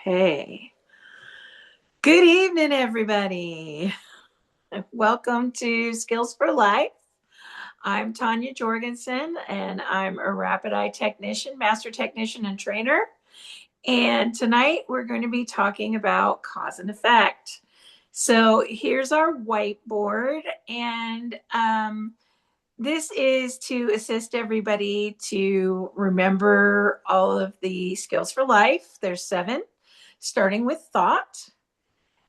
Okay. Good evening, everybody. Welcome to Skills for Life. I'm Tanya Jorgensen, and I'm a rapid eye technician, master technician, and trainer. And tonight we're going to be talking about cause and effect. So here's our whiteboard, and this is to assist everybody to remember all of the skills for life. There's 7, starting with thought.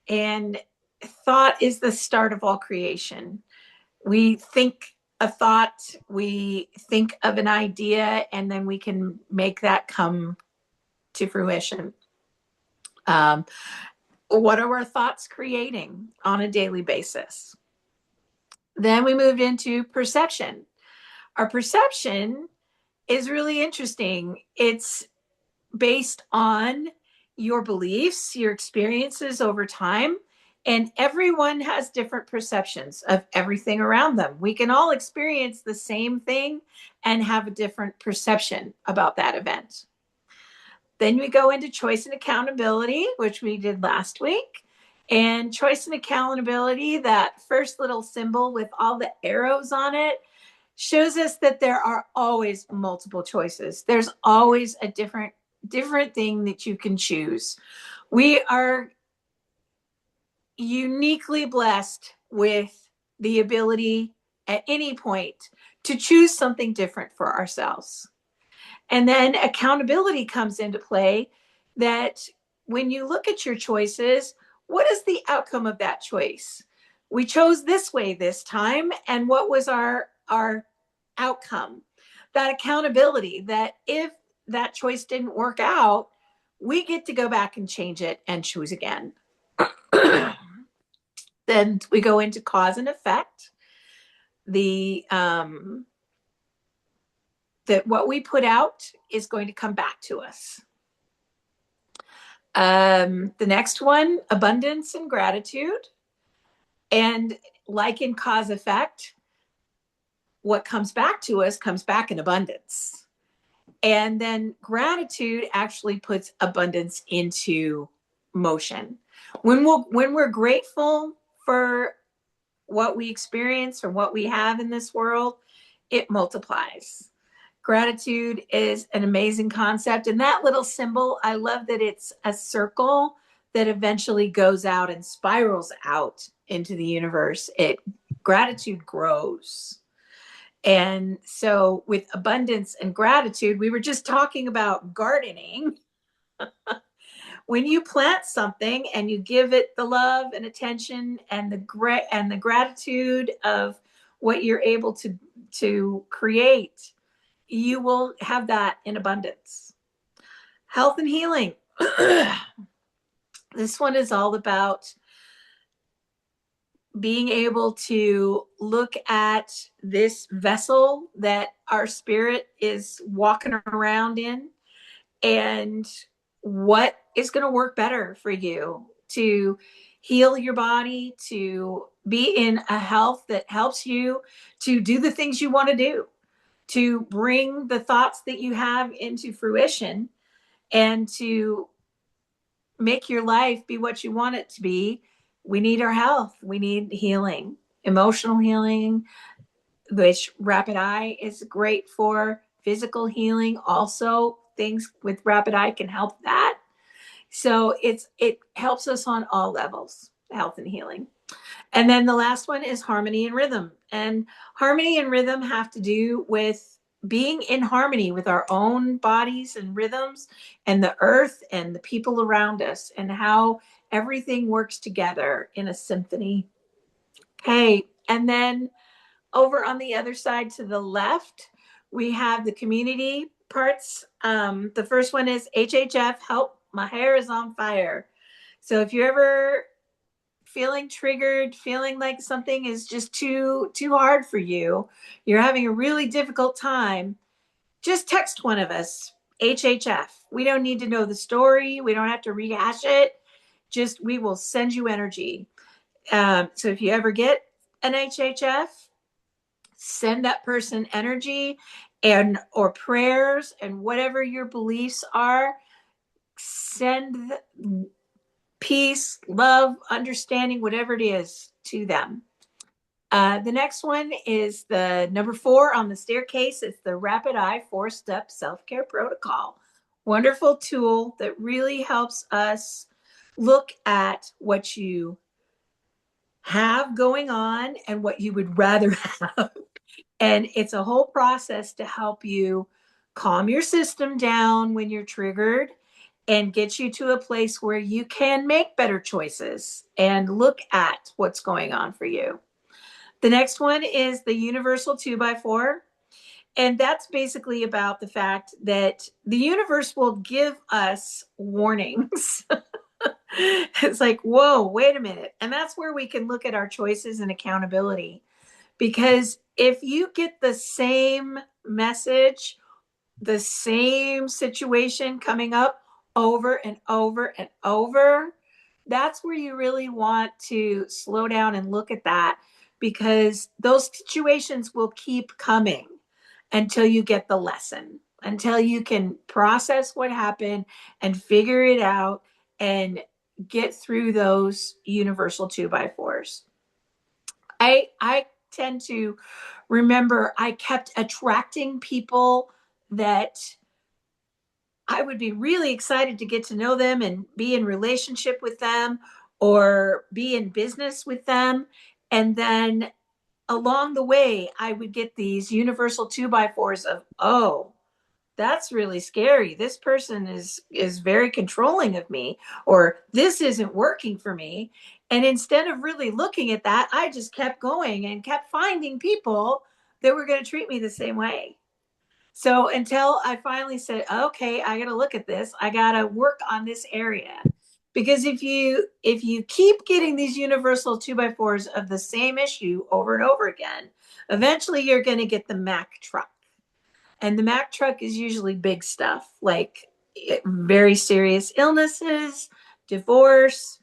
And thought is the start of all creation. We think a thought, we think of an idea, and then we can make that come to fruition. What are our thoughts creating on a daily basis? Then we moved into perception. Our perception is really interesting. It's based on your beliefs, your experiences over time, and everyone has different perceptions of everything around them. We can all experience the same thing and have a different perception about that event. Then we go into choice and accountability, which we did last week. And choice and accountability, that first little symbol with all the arrows on it, shows us that there are always multiple choices. There's always a different thing that you can choose. We are uniquely blessed with the ability at any point to choose something different for ourselves. And then accountability comes into play, that when you look at your choices, what is the outcome of that choice? We chose this way this time, and what was our outcome? That accountability, that if that choice didn't work out, we get to go back and change it and choose again. Then we go into cause and effect. That what we put out is going to come back to us. The next one, abundance and gratitude. And like in cause effect, what comes back to us comes back in abundance. And then gratitude actually puts abundance into motion. When we're grateful for what we experience or what we have in this world, it multiplies. Gratitude is an amazing concept. And that little symbol, I love that it's a circle that eventually goes out and spirals out into the universe. Gratitude grows. And so with abundance and gratitude, we were just talking about gardening. When you plant something and you give it the love and attention and the gratitude of what you're able to create, you will have that in abundance. Health and healing. This one is all about being able to look at this vessel that our spirit is walking around in, and what is going to work better for you to heal your body, to be in a health that helps you to do the things you want to do, to bring the thoughts that you have into fruition, and to make your life be what you want it to be. We need our health. We need healing, emotional healing, which rapid eye is great for. Physical healing also, things with rapid eye can help that. So it helps us on all levels, health and healing. And then the last one is harmony and rhythm. And harmony and rhythm have to do with being in harmony with our own bodies and rhythms and the earth and the people around us, and how everything works together in a symphony. Okay. And then over on the other side to the left, we have the community parts. The first one is HHF, help, my hair is on fire. So if you're ever feeling triggered, feeling like something is just too hard for you, you're having a really difficult time, just text one of us, HHF. We don't need to know the story. We don't have to rehash it. Just, we will send you energy. So if you ever get an HHF, send that person energy and or prayers and whatever your beliefs are. send peace, love, understanding, whatever it is, to them. The next one is the number 4 on the staircase. It's the Rapid Eye 4-step self-care protocol. Wonderful tool that really helps us look at what you have going on and what you would rather have. And it's a whole process to help you calm your system down when you're triggered and get you to a place where you can make better choices and look at what's going on for you. The next one is the universal 2x4. And that's basically about the fact that the universe will give us warnings. It's like, whoa, wait a minute. And that's where we can look at our choices and accountability. Because if you get the same message, the same situation coming up over and over and over, that's where you really want to slow down and look at that, because those situations will keep coming until you get the lesson, until you can process what happened and figure it out and get through those universal 2x4s. I tend to remember I kept attracting people that I would be really excited to get to know them and be in relationship with them or be in business with them. And then along the way, I would get these universal 2x4s of, oh, that's really scary. This person is very controlling of me, or this isn't working for me. And instead of really looking at that, I just kept going and kept finding people that were going to treat me the same way. So until I finally said, okay, I got to look at this. I got to work on this area. Because if you keep getting these universal 2x4s of the same issue over and over again, eventually you're going to get the Mack truck. And the Mack truck is usually big stuff, like very serious illnesses, divorce,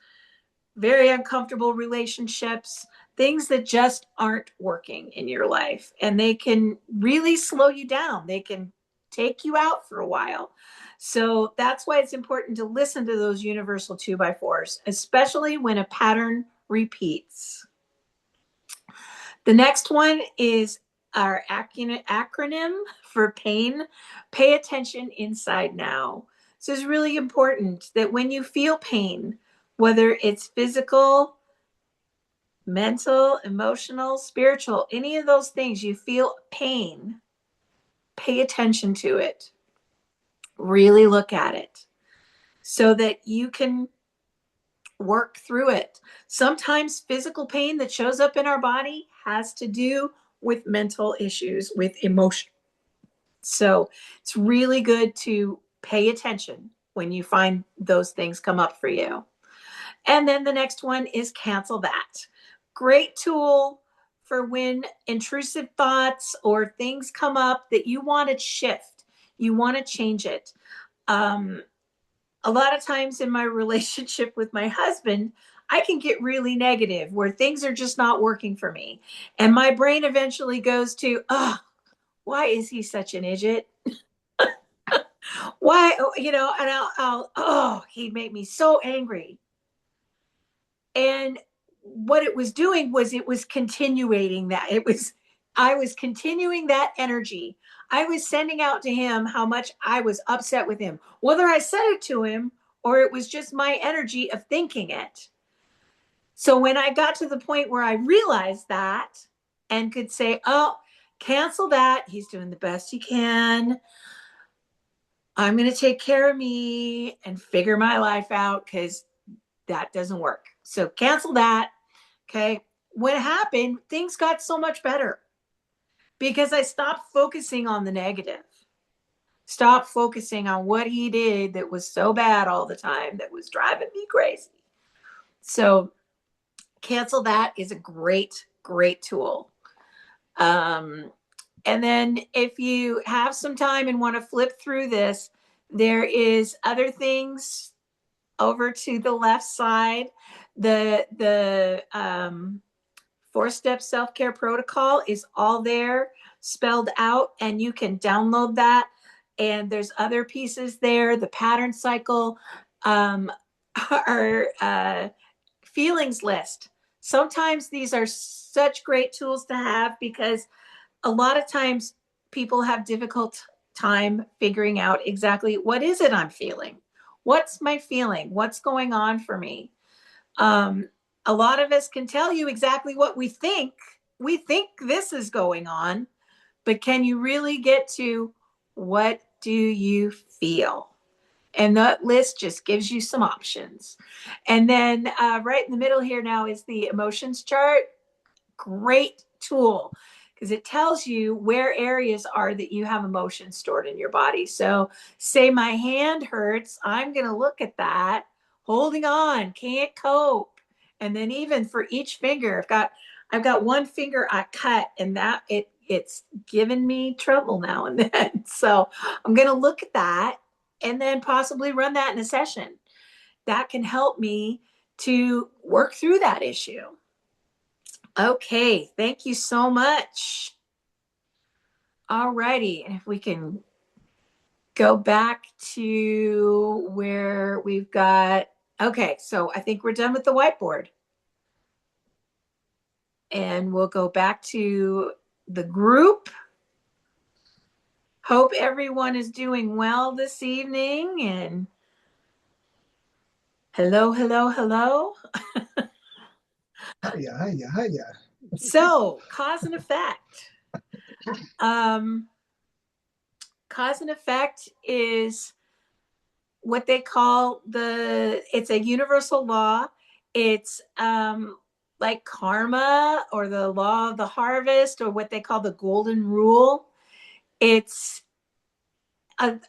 very uncomfortable relationships, things that just aren't working in your life. And they can really slow you down. They can take you out for a while. So that's why it's important to listen to those universal 2x4s, especially when a pattern repeats. The next one is our acronym for pain. Pay attention inside now. So it's really important that when you feel pain, whether it's physical, mental, emotional, spiritual, any of those things, you feel pain, pay attention to it. Really look at it so that you can work through it. Sometimes physical pain that shows up in our body has to do with mental issues, with emotion. So it's really good to pay attention when you find those things come up for you. And then the next one is cancel that. Great tool for when intrusive thoughts or things come up that you want to shift, you want to change it. A lot of times in my relationship with my husband, I can get really negative where things are just not working for me. And my brain eventually goes to, oh, why is he such an idiot? Why, and oh, he made me so angry. And what it was doing was it was continuating that. I was continuing that energy. I was sending out to him how much I was upset with him, whether I said it to him or it was just my energy of thinking it. So when I got to the point where I realized that and could say, oh, cancel that. He's doing the best he can. I'm going to take care of me and figure my life out because that doesn't work. So cancel that. Okay. What happened, things got so much better because I stopped focusing on the negative. Stop focusing on what he did that was so bad all the time that was driving me crazy. So cancel that is a great, great tool. And then if you have some time and want to flip through this, there is other things over to the left side. The 4-step self-care protocol is all there spelled out, and you can download that and there's other pieces there. The pattern cycle, um, our feelings list. Sometimes these are such great tools to have because a lot of times people have difficult time figuring out exactly what is it I'm feeling. What's my feeling? What's going on for me? Um, a lot of us can tell you exactly what we think. We think this is going on, but can you really get to what do you feel? And that list just gives you some options. And then right in the middle here now is the emotions chart. Great tool because it tells you where areas are that you have emotions stored in your body. So say my hand hurts, I'm going to look at that, holding on, can't cope. And then even for each finger, I've got one finger I cut, and that it's given me trouble now and then. So I'm going to look at that and then possibly run that in a session. That can help me to work through that issue. Okay, thank you so much. All righty, and if we can go back to where we've got, okay, so I think we're done with the whiteboard. And we'll go back to the group. Hope everyone is doing well this evening. And hello, hello, hello. Hiya, hiya, hiya. So, cause and effect. Cause and effect is what they call it's a universal law. It's like karma or the law of the harvest or what they call the golden rule. It's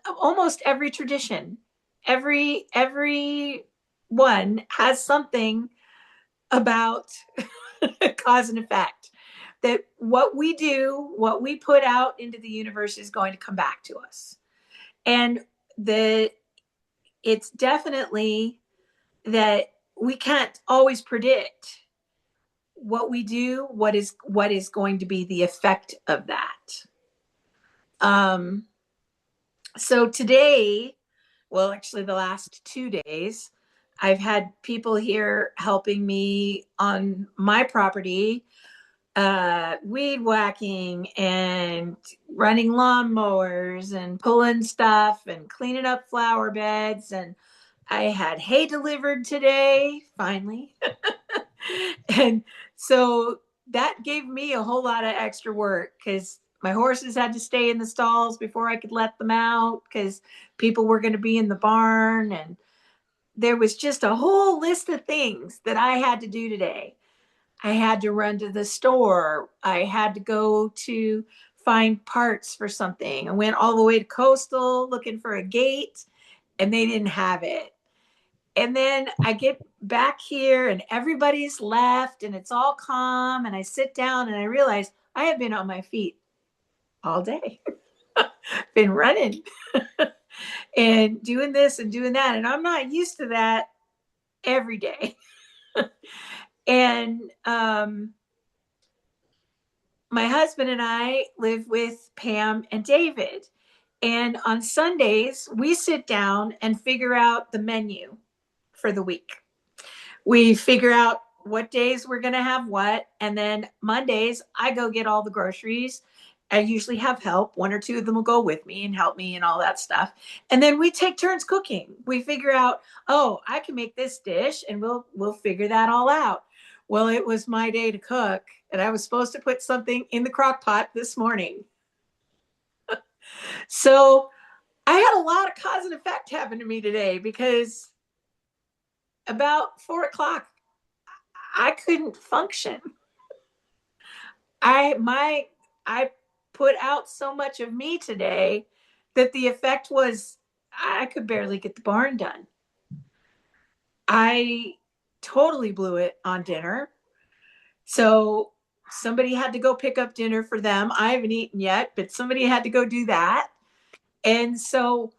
almost every tradition, every one has something about cause and effect, that what we do, what we put out into the universe is going to come back to us. And it's definitely that we can't always predict what we do, what is going to be the effect of that. So today, well, actually the last 2 days, I've had people here helping me on my property, weed whacking and running lawnmowers and pulling stuff and cleaning up flower beds. And I had hay delivered today, finally. And so that gave me a whole lot of extra work because my horses had to stay in the stalls before I could let them out because people were going to be in the barn. And there was just a whole list of things that I had to do today. I had to run to the store. I had to go to find parts for something. I went all the way to Coastal looking for a gate, and they didn't have it. And then I get back here and everybody's left and it's all calm. And I sit down and I realize I have been on my feet all day, been running and doing this and doing that. And I'm not used to that every day. And my husband and I live with Pam and David. And on Sundays, we sit down and figure out the menu for the week. We figure out what days we're going to have what. And then Mondays, I go get all the groceries. I usually have help. One or two of them will go with me and help me and all that stuff. And then we take turns cooking. We figure out, oh, I can make this dish, and we'll figure that all out. Well, it was my day to cook, and I was supposed to put something in the crock pot this morning. So I had a lot of cause and effect happen to me today because about 4 o'clock, I couldn't function. I put out so much of me today that the effect was I could barely get the barn done. I totally blew it on dinner. So somebody had to go pick up dinner for them. I haven't eaten yet, but somebody had to go do that. And so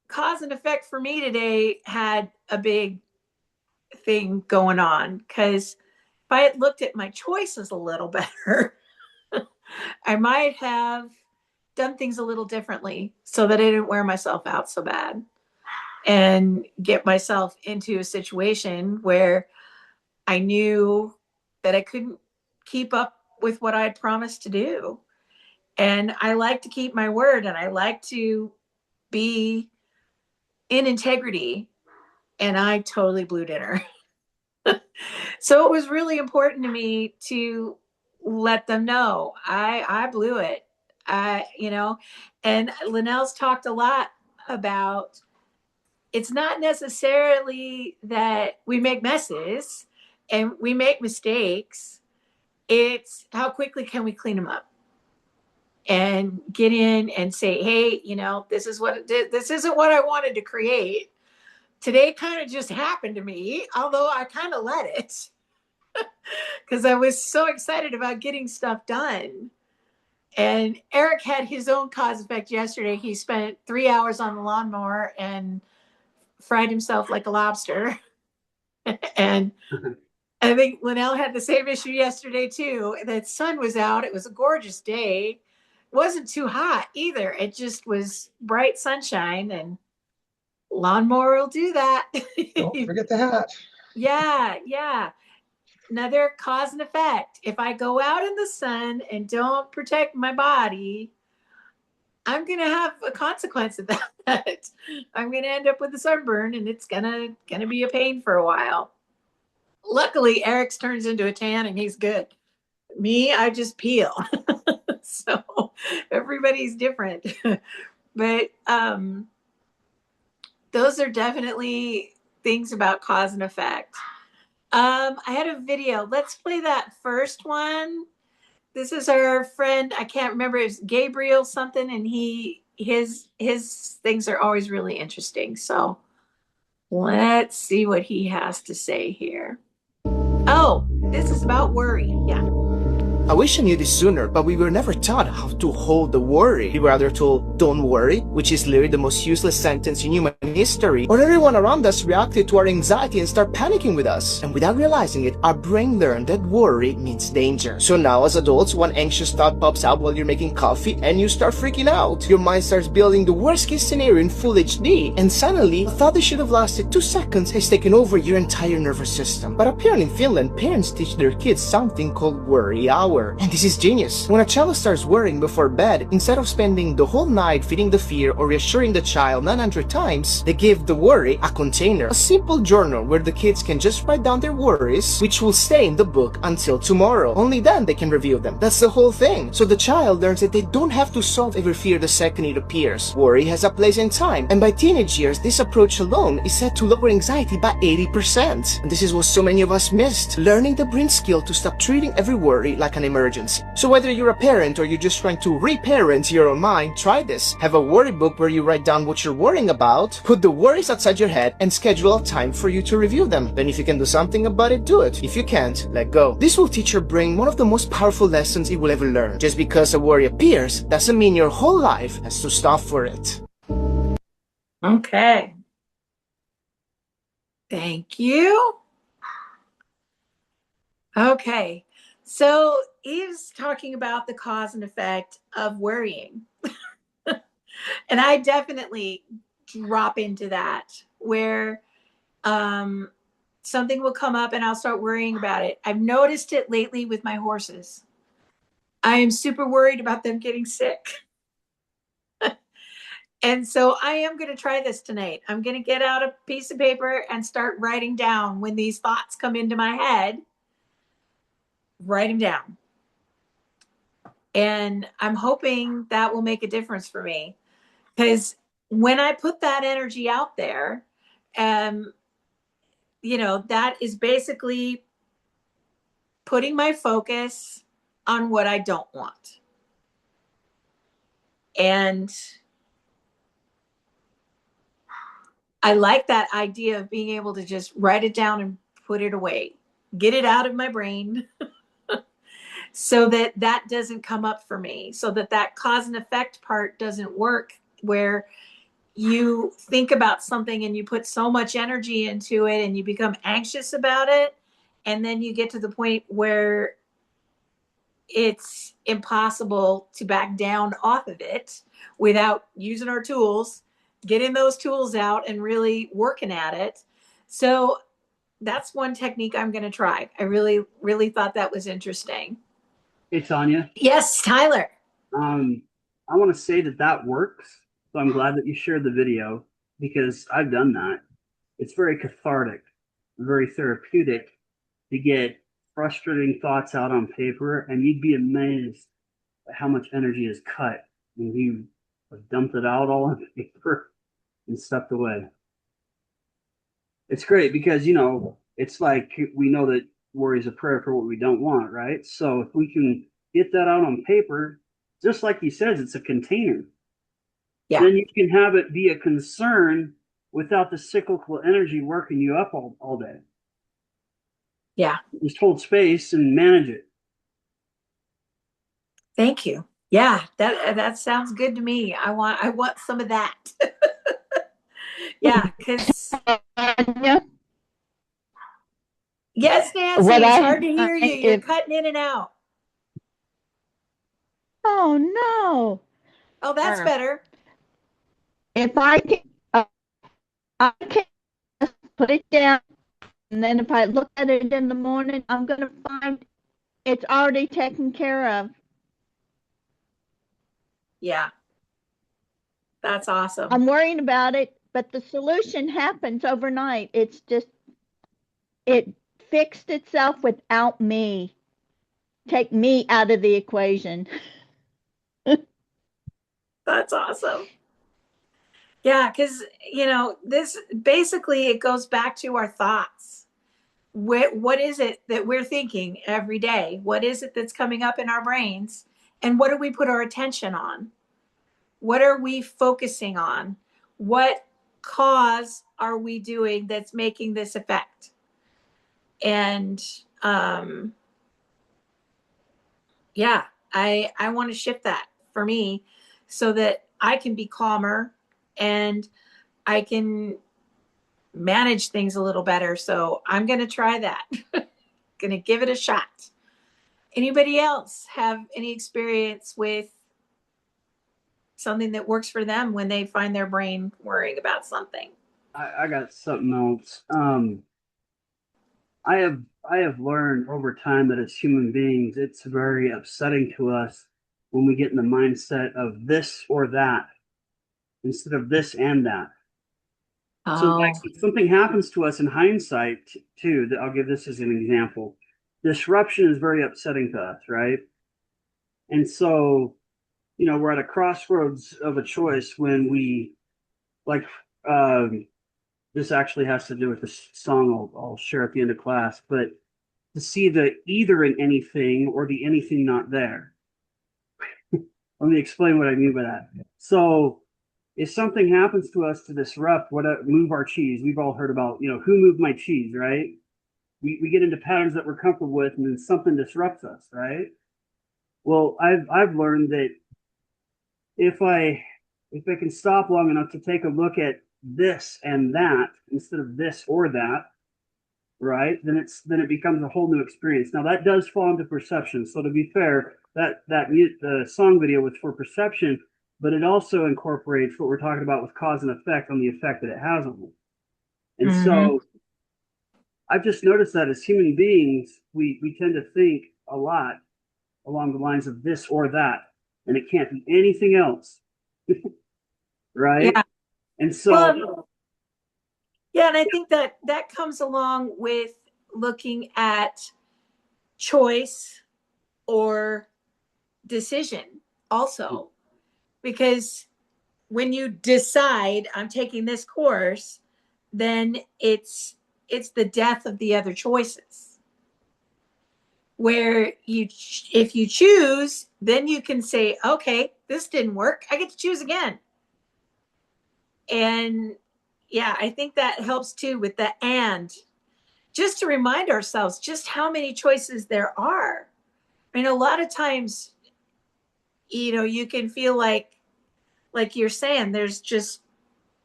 cause and effect for me today had a big thing going on because if I had looked at my choices a little better, I might have done things a little differently so that I didn't wear myself out so bad and get myself into a situation where I knew that I couldn't keep up with what I had promised to do. And I like to keep my word, and I like to be in integrity. And I totally blew dinner. So it was really important to me to let them know I blew it. And Linnell's talked a lot about it's not necessarily that we make messes and we make mistakes. It's how quickly can we clean them up and get in and say, hey, this is what this isn't what I wanted to create. Today kind of just happened to me, although I kind of let it because I was so excited about getting stuff done. And Eric had his own cause effect yesterday. He spent 3 hours on the lawnmower and fried himself like a lobster. And I think Linnell had the same issue yesterday too. The sun was out. It was a gorgeous day. It wasn't too hot either. It just was bright sunshine, and lawnmower will do that. Don't forget the hat. Yeah, yeah. Another cause and effect. If I go out in the sun and don't protect my body, I'm going to have a consequence of that. I'm going to end up with a sunburn, and it's going to be a pain for a while. Luckily, Eric's turns into a tan and he's good. Me, I just peel. So everybody's different. But those are definitely things about cause and effect. I had a video. Let's play that first one. This is our friend. I can't remember. It's Gabriel something, and his things are always really interesting. So let's see what he has to say here. Oh, this is about worry. Yeah. I wish I knew this sooner, but we were never taught how to hold the worry. We were either told, don't worry, which is literally the most useless sentence in human history, or everyone around us reacted to our anxiety and started panicking with us. And without realizing it, our brain learned that worry means danger. So now as adults, one anxious thought pops out while you're making coffee and you start freaking out. Your mind starts building the worst case scenario in full HD, and suddenly, a thought that should have lasted 2 seconds has taken over your entire nervous system. But apparently in Finland, parents teach their kids something called worry hour. And this is genius. When a child starts worrying before bed, instead of spending the whole night feeding the fear or reassuring the child 900 times, they give the worry a container, a simple journal where the kids can just write down their worries, which will stay in the book until tomorrow. Only then they can review them. That's the whole thing. So the child learns that they don't have to solve every fear the second it appears. Worry has a place in time, and by teenage years, this approach alone is said to lower anxiety by 80%. And this is what so many of us missed, learning the brain skill to stop treating every worry like an emergency. So whether you're a parent or you're just trying to reparent your own mind, try this. Have a worry book where you write down what you're worrying about, put the worries outside your head, and schedule a time for you to review them. Then if you can do something about it, do it. If you can't, let go. This will teach your brain one of the most powerful lessons it will ever learn. Just because a worry appears doesn't mean your whole life has to stop for it. Okay. Thank you. Okay. So Eve's talking about the cause and effect of worrying. And I definitely drop into that where something will come up and I'll start worrying about it. I've noticed it lately with my horses. I am super worried about them getting sick. And so I am going to try this tonight. I'm going to get out a piece of paper and start writing down when these thoughts come into my head. Write them down. And I'm hoping that will make a difference for me. Because when I put that energy out there, that is basically putting my focus on what I don't want. And I like that idea of being able to just write it down and put it away, get it out of my brain so that doesn't come up for me, so that cause and effect part doesn't work, where you think about something and you put so much energy into it and you become anxious about it. And then you get to the point where it's impossible to back down off of it without using our tools, getting those tools out and really working at it. So that's one technique I'm going to try. I really, really thought that was interesting. Hey, Tanya. Yes, Tyler. Um, I want to say that that works. So I'm glad that you shared the video because I've done that. It's very cathartic, very therapeutic to get frustrating thoughts out on paper, and you'd be amazed at how much energy is cut when you have dumped it out all on paper and stepped away. It's great because, it's like we know that worry is a prayer for what we don't want, right? So if we can get that out on paper, just like he says, it's a container. Yeah. Then you can have it be a concern without the cyclical energy working you up all day. Yeah. Just hold space and manage it. Thank you. Yeah, that sounds good to me. I want some of that. Yeah, because Tanya, yes, Nancy, what it's I hard to hear you. find You're if cutting in and out. oh no, Oh, that's or better. if I can just put it down, and then if I look at it in the morning, I'm gonna find it's already taken care of. Yeah, that's awesome. I'm worrying about it, but the solution happens overnight. It's just it fixed itself without me. Take me out of the equation. That's awesome. Yeah, because this basically it goes back to our thoughts. What is it that we're thinking every day? What is it that's coming up in our brains? And what do we put our attention on? What are we focusing on? What cause are we doing that's making this effect? And um, yeah, I want to shift that for me so that I can be calmer and I can manage things a little better. So I'm going to try that. Going to give it a shot. Anybody else have any experience with something that works for them when they find their brain worrying about something? I got something else. I have learned over time that as human beings, it's very upsetting to us when we get in the mindset of this or that instead of this and that. So, like, Oh, if something happens to us in hindsight, too, I'll give this as an example. Disruption is very upsetting to us, right? And so, we're at a crossroads of a choice when like, um, this actually has to do with this song I'll share at the end of class, but to see the either in anything or the anything not there. Let me explain what I mean by that. So, if something happens to us to disrupt what move our cheese, we've all heard about, who moved my cheese, right? We get into patterns that we're comfortable with, and then something disrupts us, right? Well, I've learned that if I if I can stop long enough to take a look at this and that instead of this or that, right? Then it becomes a whole new experience. Now that does fall into perception. So to be fair, the song video was for perception, but it also incorporates what we're talking about with cause and effect on the effect that it has on them. And mm-hmm. so I've just noticed that as human beings, we tend to think a lot along the lines of this or that, and it can't be anything else, right? Yeah. And so, Well, yeah, and I think that comes along with looking at choice or decision also, because when you decide I'm taking this course, then it's the death of the other choices. Where if you choose, then you can say, okay, this didn't work. I get to choose again. And yeah, I think that helps too with the and just to remind ourselves just how many choices there are. I mean, a lot of times, you can feel like you're saying, there's just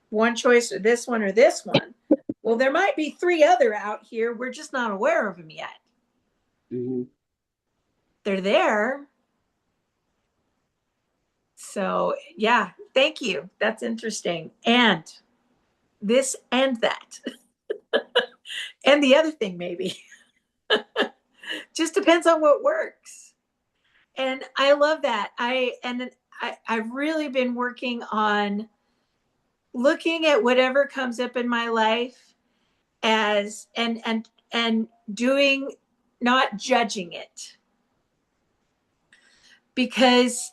one choice or this one. Well, there might be three other out here. We're just not aware of them yet. mm-hmm. they're there. So yeah, thank you. That's interesting. And this and that. And the other thing, maybe. Just depends on what works. And I love that. I've really been working on looking at whatever comes up in my life as and doing, not judging it, because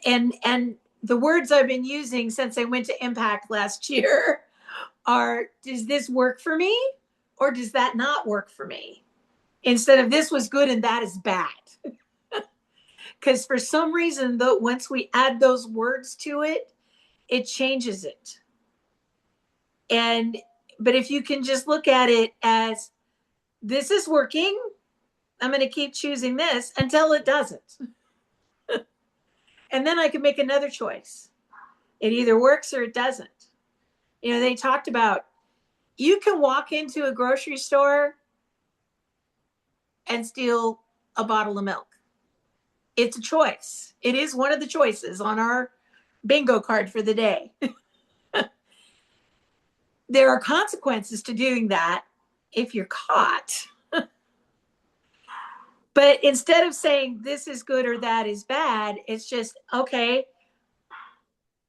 and the words I've been using since I went to Impact last year are, does this work for me or does that not work for me, instead of this was good and that is bad. Because for some reason, though, once we add those words to it, it changes it. And but if you can just look at it as, this is working, I'm going to keep choosing this until it doesn't. And then I can make another choice. It either works or it doesn't. You know, they talked about, you can walk into a grocery store and steal a bottle of milk. It's a choice. It is one of the choices on our bingo card for the day. There are consequences to doing that if you're caught. But instead of saying this is good or that is bad, it's just, okay,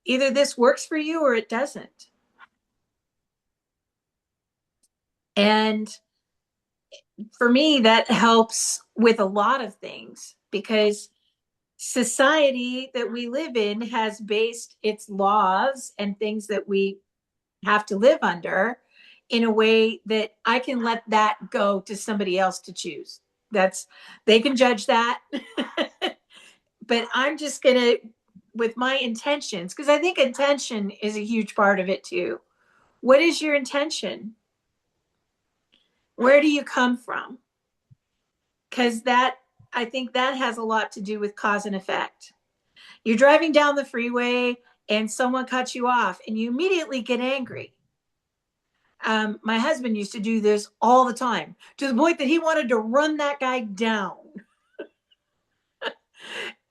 either this works for you or it doesn't. And for me, that helps with a lot of things, because society that we live in has based its laws and things that we have to live under in a way that I can let that go to somebody else to choose. That's, they can judge that. But I'm just going to, with my intentions, because I think intention is a huge part of it too. What is your intention? Where do you come from? Because that, I think that has a lot to do with cause and effect. You're driving down the freeway and someone cuts you off and you immediately get angry. My husband used to do this all the time, to the point that he wanted to run that guy down.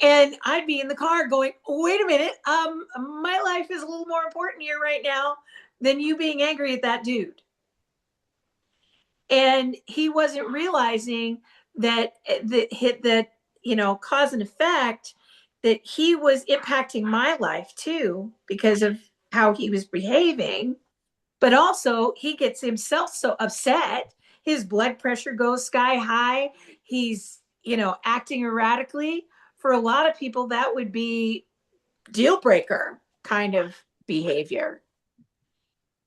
And I'd be in the car going, wait a minute, my life is a little more important here right now than you being angry at that dude. And he wasn't realizing that you know, cause and effect, that he was impacting my life too because of how he was behaving. But also he gets himself so upset, his blood pressure goes sky high, he's, you know, acting erratically. For a lot of people that would be deal breaker kind of behavior.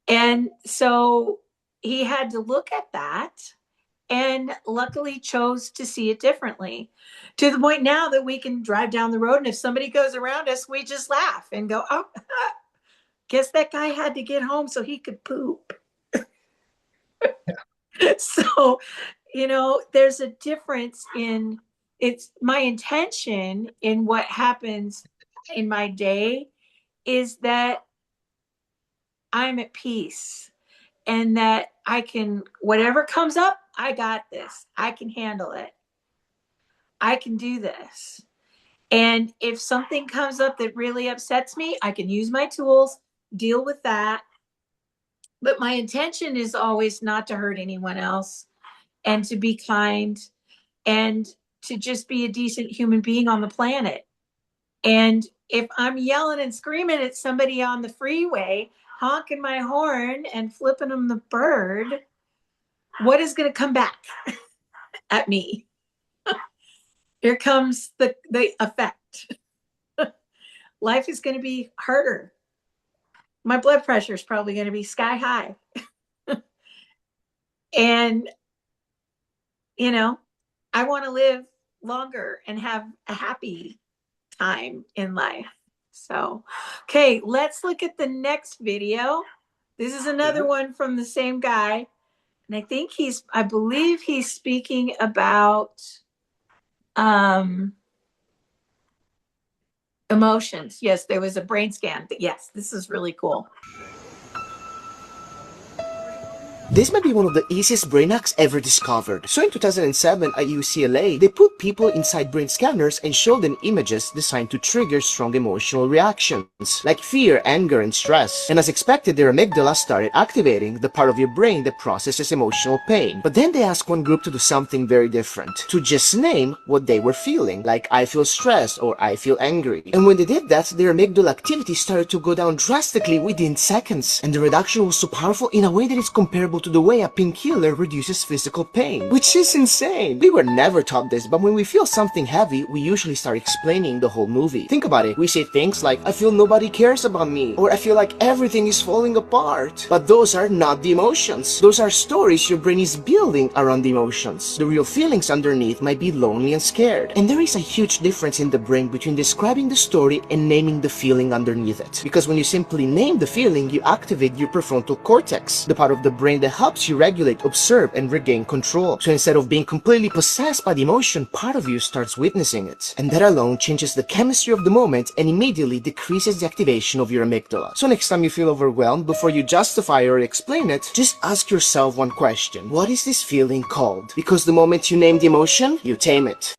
And so he had to look at that, and luckily chose to see it differently, to the point now that we can drive down the road and if somebody goes around us, we just laugh and go, oh, guess that guy had to get home so he could poop. So, you know, there's a difference in, it's my intention in what happens in my day is that I'm at peace, and that I can, whatever comes up, I got this. I can handle it. I can do this. And if something comes up that really upsets me, I can use my tools, deal with that. But my intention is always not to hurt anyone else, and to be kind, and to just be a decent human being on the planet. And if I'm yelling and screaming at somebody on the freeway, honking my horn and flipping them the bird, what is going to come back at me? Here comes the effect. Life is going to be harder. My blood pressure is probably going to be sky high. And, you know, I want to live longer and have a happy time in life. So, okay, let's look at the next video. This is another one from the same guy. And I think I believe he's speaking about emotions. Yes, there was a brain scan. Yes, this is really cool. This might be one of the easiest brain hacks ever discovered. So in 2007 at UCLA, they put people inside brain scanners and showed them images designed to trigger strong emotional reactions, like fear, anger, and stress. And as expected, their amygdala started activating, the part of your brain that processes emotional pain. But then they asked one group to do something very different, to just name what they were feeling, like I feel stressed or I feel angry. And when they did that, their amygdala activity started to go down drastically within seconds. And the reduction was so powerful in a way that is comparable to the way a painkiller reduces physical pain, which is insane. We were never taught this, but when we feel something heavy, we usually start explaining the whole movie. Think about it. We say things like, I feel nobody cares about me, or I feel like everything is falling apart. But those are not the emotions. Those are stories your brain is building around the emotions. The real feelings underneath might be lonely and scared. And there is a huge difference in the brain between describing the story and naming the feeling underneath it. Because when you simply name the feeling, you activate your prefrontal cortex, the part of the brain that helps you regulate, observe, and regain control. So instead of being completely possessed by the emotion, part of you starts witnessing it. And that alone changes the chemistry of the moment and immediately decreases the activation of your amygdala. So next time you feel overwhelmed, before you justify or explain it, just ask yourself one question. What is this feeling called? Because the moment you name the emotion, you tame it.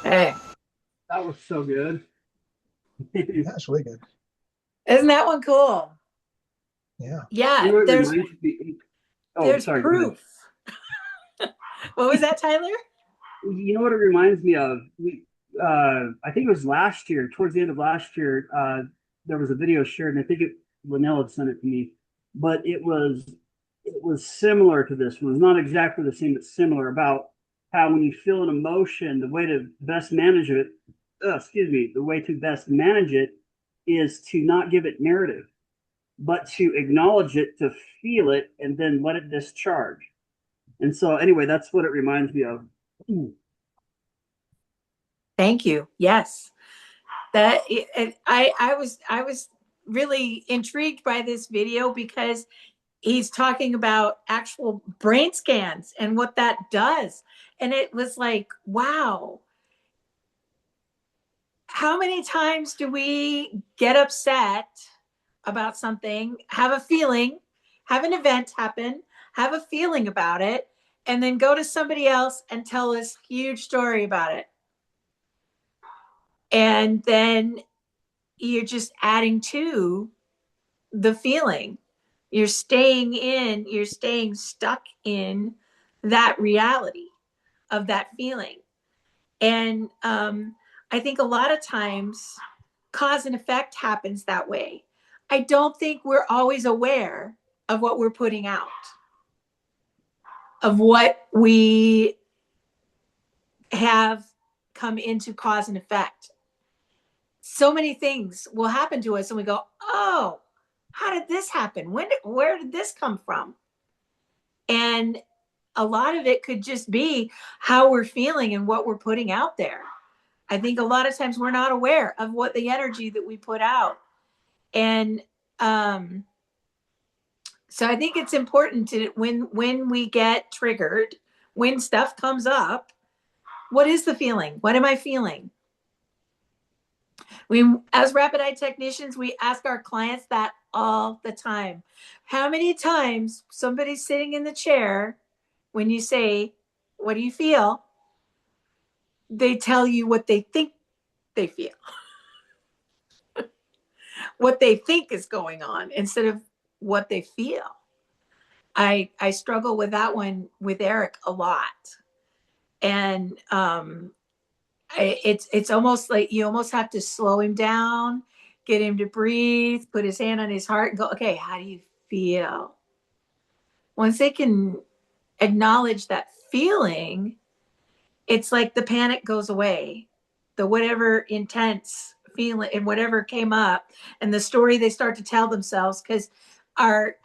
Hey, That was so good. That's really good. isn't that one cool? Yeah. Yeah, You know what there's reminds me? Oh, there's sorry. Go ahead. proof. What was that, Tyler? You know what it reminds me of? I think it was last year, towards the end of last year, there was a video shared, and I think Linnell had sent it to me, but it was similar to this one. It's not exactly the same, but similar about how when you feel an emotion, the way to best manage it, the way to best manage it is to not give it narrative, but to acknowledge it, to feel it, and then let it discharge. And so, anyway, that's what it reminds me of. Thank you. Yes. I was really intrigued by this video because he's talking about actual brain scans and what that does. And it was like, wow, how many times do we get upset about something, have a feeling, have an event happen, have a feeling about it, and then go to somebody else and tell this huge story about it? And then you're just adding to the feeling. You're staying stuck in that reality of that feeling. And I think a lot of times cause and effect happens that way. I don't think we're always aware of what we're putting out, of what we have come into cause and effect. So many things will happen to us and we go, oh, how did this happen? Where did this come from? And a lot of it could just be how we're feeling and what we're putting out there. I think a lot of times we're not aware of what the energy that we put out. And so I think it's important to, when we get triggered, when stuff comes up, what is the feeling? What am I feeling? We, as rapid eye technicians, we ask our clients that all the time. How many times somebody's sitting in the chair, when you say, what do you feel? They tell you what they think they feel, what they think is going on instead of what they feel. I struggle with that one with Eric a lot. And it's almost like you almost have to slow him down, get him to breathe, put his hand on his heart and go, okay, how do you feel? Once they can acknowledge that feeling, it's like the panic goes away. The whatever intense feeling and whatever came up and the story they start to tell themselves, because our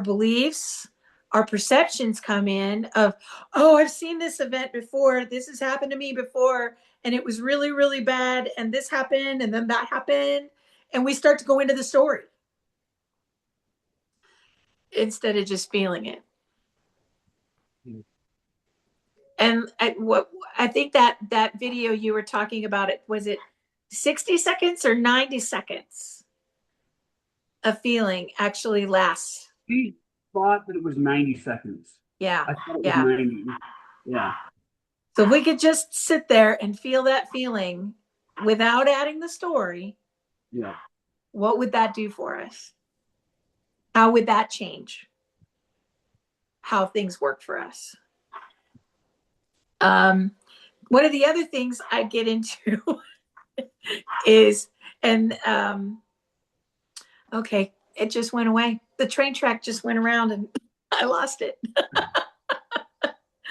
beliefs, our perceptions come in of, oh, I've seen this event before. This has happened to me before. And it was really, really bad. And this happened. And then that happened. And we start to go into the story instead of just feeling it. And I think that video you were talking about, was it 60 seconds or 90 seconds a feeling actually lasts. We thought that it was 90 seconds. Yeah. I thought it was Yeah. 90. Yeah. So if we could just sit there and feel that feeling without adding the story, Yeah. what would that do for us? How would that change how things work for us? One of the other things I get into is, and okay, it just went away. The train track just went around and I lost it.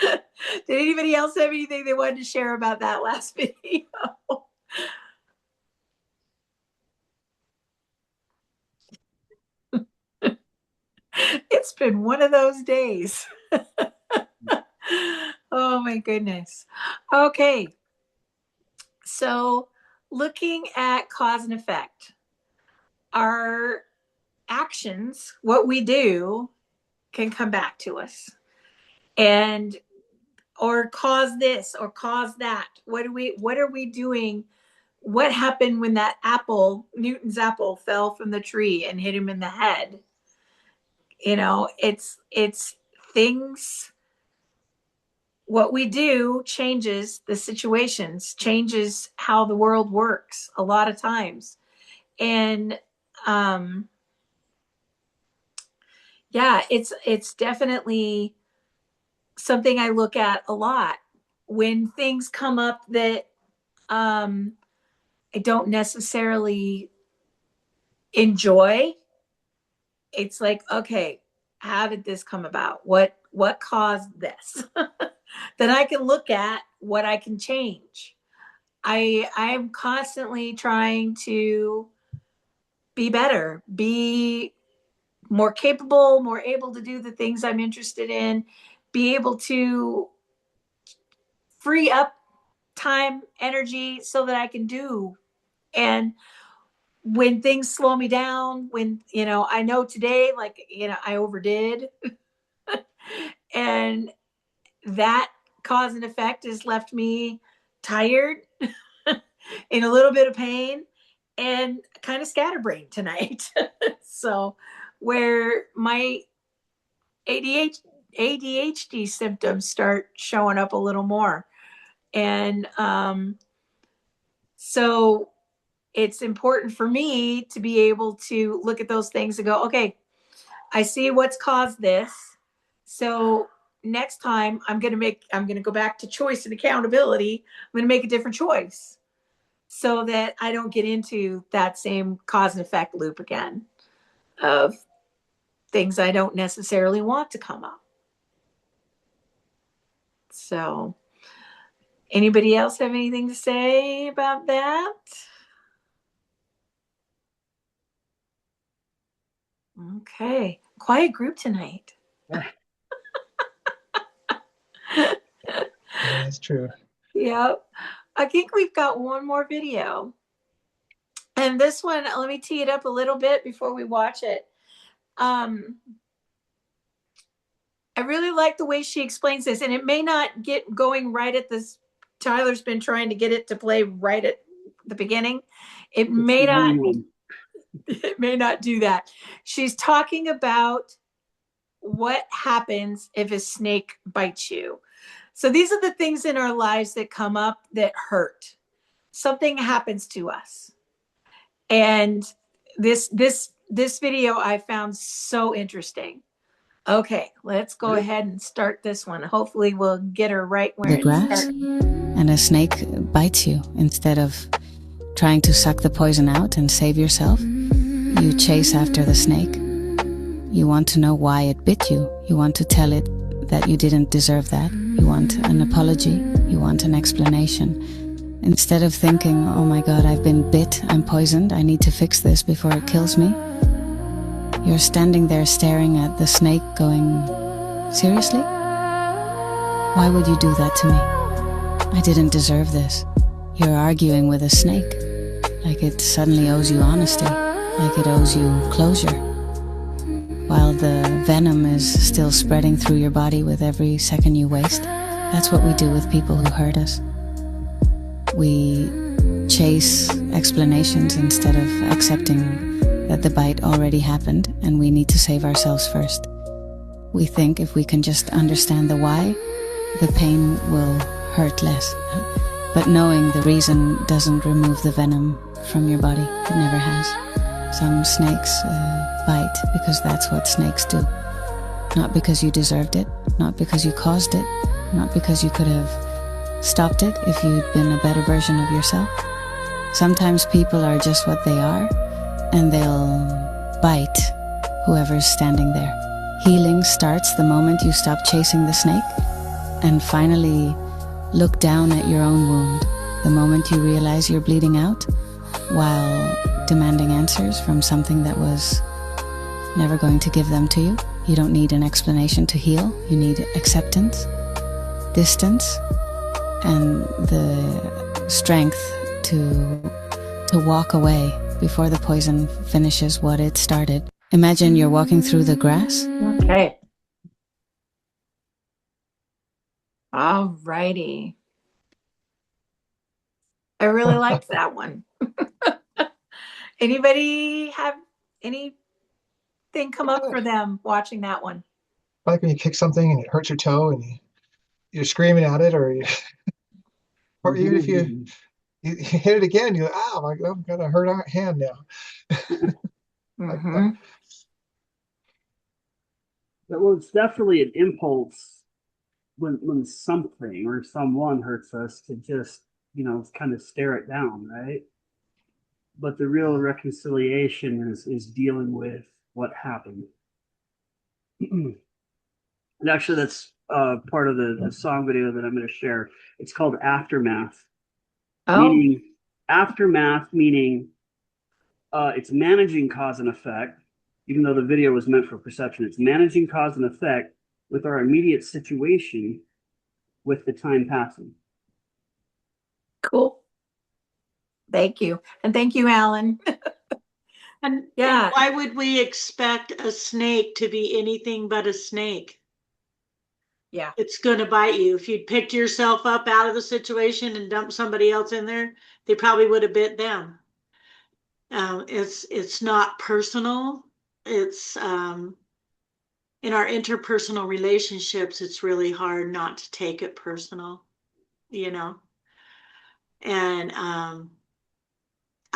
Did anybody else have anything they wanted to share about that last video? It's been one of those days. Oh my goodness. Okay. So looking at cause and effect, our actions, what we do, can come back to us and or cause this or cause that. What are we doing? What happened when that apple, Newton's apple, fell from the tree and hit him in the head? You know, it's things. What we do changes the situations, changes how the world works a lot of times. And yeah, it's definitely something I look at a lot when things come up that I don't necessarily enjoy. It's like, okay, how did this come about? What caused this? Then I can look at what I can change. I'm constantly trying to be better, be more capable, more able to do the things I'm interested in, be able to free up time, energy so that I can do. And when things slow me down, when, I know today, like, I overdid and that cause and effect has left me tired in a little bit of pain and kind of scatterbrained tonight. So where my ADHD symptoms start showing up a little more. And so it's important for me to be able to look at those things and go, okay, I see what's caused this. So next time I'm going to go back to choice and accountability. I'm going to make a different choice so that I don't get into that same cause and effect loop again of things I don't necessarily want to come up. So anybody else have anything to say about that? Okay. Quiet group tonight. Yeah, that's true. Yep. I think we've got one more video. And this one, let me tee it up a little bit before we watch it. I really like the way she explains this, and it may not get going right at this. Tyler's been trying to get it to play right at the beginning. It may not do that. She's talking about what happens if a snake bites you. So these are the things in our lives that come up that hurt. Something happens to us. And this video I found so interesting. Okay, let's go ahead and start this one. Hopefully we'll get her right where the grass, and a snake bites you. Instead of trying to suck the poison out and save yourself, you chase after the snake. You want to know why it bit you. You want to tell it that you didn't deserve that. You want an apology. You want an explanation. Instead of thinking, oh my God, I've been bit, I'm poisoned, I need to fix this before it kills me. You're standing there staring at the snake going, seriously? Why would you do that to me? I didn't deserve this. You're arguing with a snake, like it suddenly owes you honesty, like it owes you closure, while the venom is still spreading through your body with every second you waste. That's what we do with people who hurt us. We chase explanations instead of accepting that the bite already happened and we need to save ourselves first. We think if we can just understand the why, the pain will hurt less. But knowing the reason doesn't remove the venom from your body. It never has. Some snakes bite because that's what snakes do. Not because you deserved it, not because you caused it, not because you could have stopped it if you'd been a better version of yourself. Sometimes people are just what they are, and they'll bite whoever's standing there. Healing starts the moment you stop chasing the snake and finally look down at your own wound. The moment you realize you're bleeding out while demanding answers from something that was never going to give them to you. You don't need an explanation to heal. You need acceptance, distance, and the strength to walk away before the poison finishes what it started. Imagine you're walking through the grass. Okay. All righty. I really liked that one. Anybody have anything come up for them watching that one? Like when you kick something and it hurts your toe and you're screaming at it, or or even if you hit it again, you're like, oh my God, I've got a hurt hand now. Like that. Well, it's definitely an impulse when something or someone hurts us to just, kind of stare it down, right? But the real reconciliation is dealing with what happened. And actually, that's part of the song video that I'm going to share. It's called Aftermath. Oh, Meaning it's managing cause and effect, even though the video was meant for perception. It's managing cause and effect with our immediate situation with the time passing. cool. Thank you. And thank you, Alan. And Yeah. why would we expect a snake to be anything but a snake? Yeah. It's going to bite you. If you'd picked yourself up out of the situation and dumped somebody else in there, they probably would have bit them. It's not personal. It's in our interpersonal relationships, it's really hard not to take it personal, And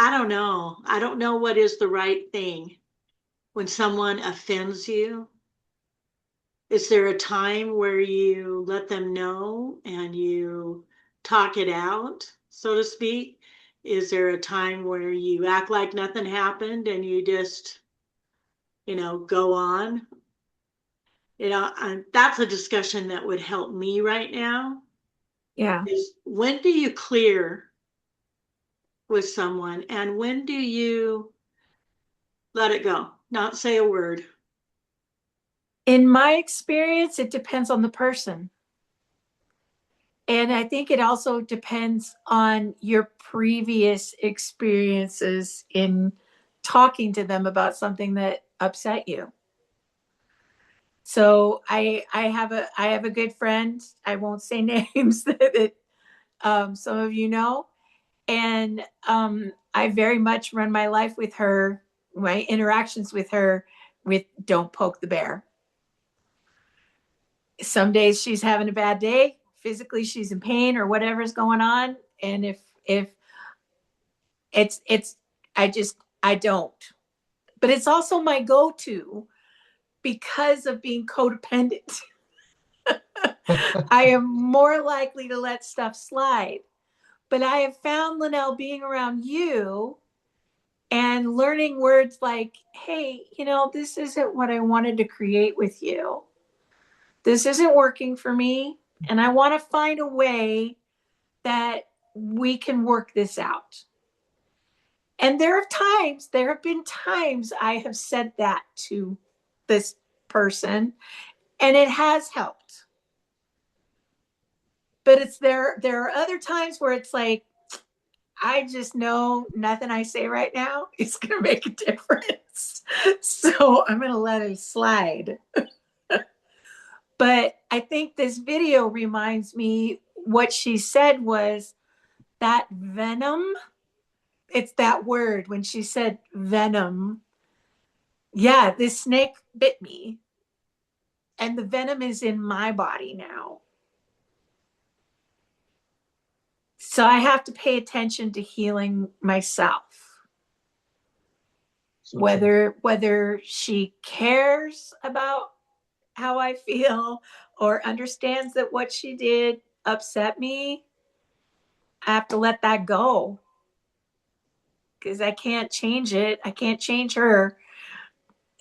I don't know. I don't know what is the right thing when someone offends you. Is there a time where you let them know and you talk it out, so to speak? Is there a time where you act like nothing happened and you just, go on? That's a discussion that would help me right now. Yeah. Is when do you clear with someone and when do you let it go, not say a word? In my experience, it depends on the person. And I think it also depends on your previous experiences in talking to them about something that upset you. So I have a good friend. I won't say names that some of you know, and I very much run my life with her, my interactions with her, with don't poke the bear. Some days she's having a bad day, physically she's in pain or whatever's going on, and if it's I don't. But it's also my go-to because of being codependent. I am more likely to let stuff slide. But I have found, Linnell, being around you and learning words like, hey, this isn't what I wanted to create with you. This isn't working for me. And I want to find a way that we can work this out. And there have been times I have said that to this person, and it has helped. But there are other times where it's like, I just know nothing I say right now is going to make a difference. So I'm going to let it slide. But I think this video reminds me what she said was that venom. It's that word when she said venom. yeah, this snake bit me, and the venom is in my body now. So I have to pay attention to healing myself. So true. Whether she cares about how I feel or understands that what she did upset me, I have to let that go, because I can't change it. I can't change her.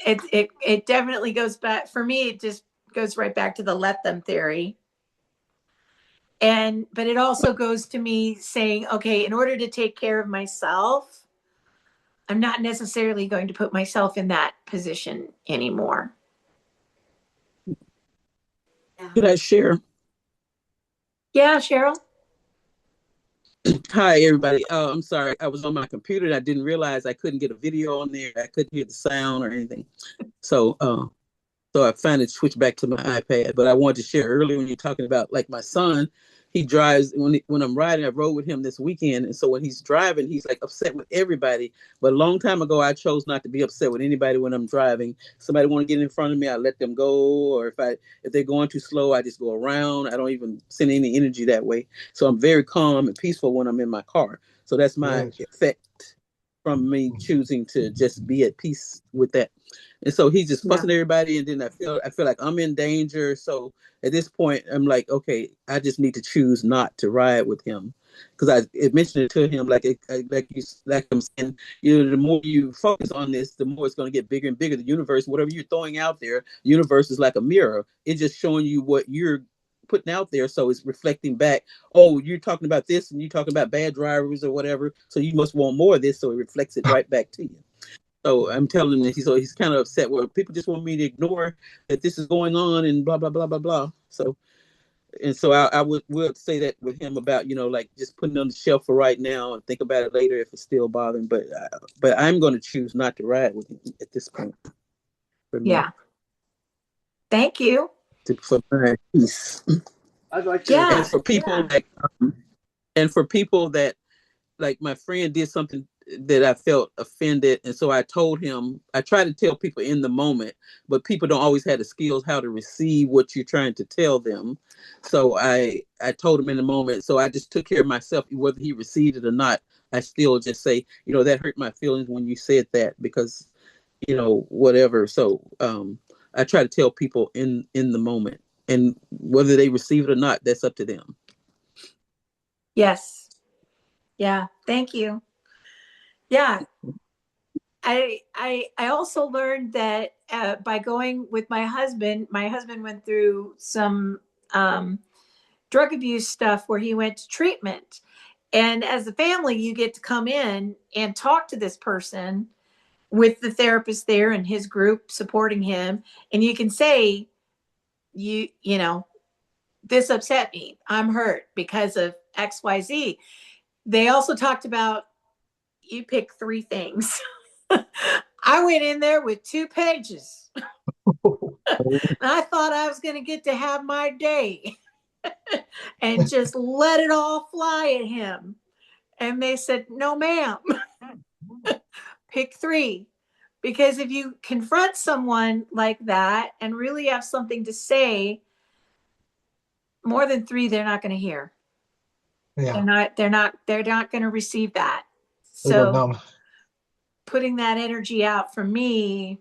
It definitely goes back for me. It just goes right back to the let them theory. And but it also goes to me saying, okay, in order to take care of myself, I'm not necessarily going to put myself in that position anymore. Could I share? Yeah, Cheryl. Hi, everybody. I'm sorry. I was on my computer and I didn't realize I couldn't get a video on there. I couldn't hear the sound or anything. So, so I finally switched back to my iPad. But I wanted to share earlier when you're talking about like my son, he drives when I'm riding. I rode with him this weekend, and so when he's driving, he's like upset with everybody. But a long time ago, I chose not to be upset with anybody when I'm driving. Somebody want to get in front of me, I let them go. Or if they're going too slow, I just go around. I don't even send any energy that way. So I'm very calm and peaceful when I'm in my car. So that's my Good. effect from me choosing to just be at peace with that. And so he's just Yeah. fussing everybody, and then I feel like I'm in danger. So at this point, I'm like, okay, I just need to choose not to ride with him, because I mentioned it to him like I'm saying, the more you focus on this, the more it's going to get bigger and bigger. The universe, whatever you're throwing out there, the universe is like a mirror. It's just showing you what you're putting out there, so it's reflecting back. Oh, you're talking about this, and you're talking about bad drivers or whatever, so you must want more of this, so it reflects it right back to you. So I'm telling him that he's kind of upset where people just want me to ignore that this is going on and blah blah blah blah blah. So I would say that with him about like just putting it on the shelf for right now and think about it later if it's still bothering. But I'm going to choose not to ride with him at this point for me Yeah. Thank you. for my peace. I'd like to. And Yeah. for people Yeah. and for people that like my friend did something that I felt offended, and so I told him. I try to tell people in the moment, but people don't always have the skills how to receive what you're trying to tell them. So I told him in the moment. So I just took care of myself, whether he received it or not. I still just say, that hurt my feelings when you said that because, whatever. So I try to tell people in the moment, and whether they receive it or not, that's up to them. Yes. Yeah. Thank you. Yeah. I also learned that by going with my husband went through some drug abuse stuff where he went to treatment. And as a family, you get to come in and talk to this person with the therapist there and his group supporting him. And you can say, you know, this upset me. I'm hurt because of XYZ. They also talked about you pick 3 things. I went in there with 2 pages. I thought I was going to get to have my day and just let it all fly at him. And they said, no, ma'am, pick 3. Because if you confront someone like that and really have something to say, more than 3, they're not going to hear. Yeah, They're not going to receive that. they go So numb. putting that energy out for me,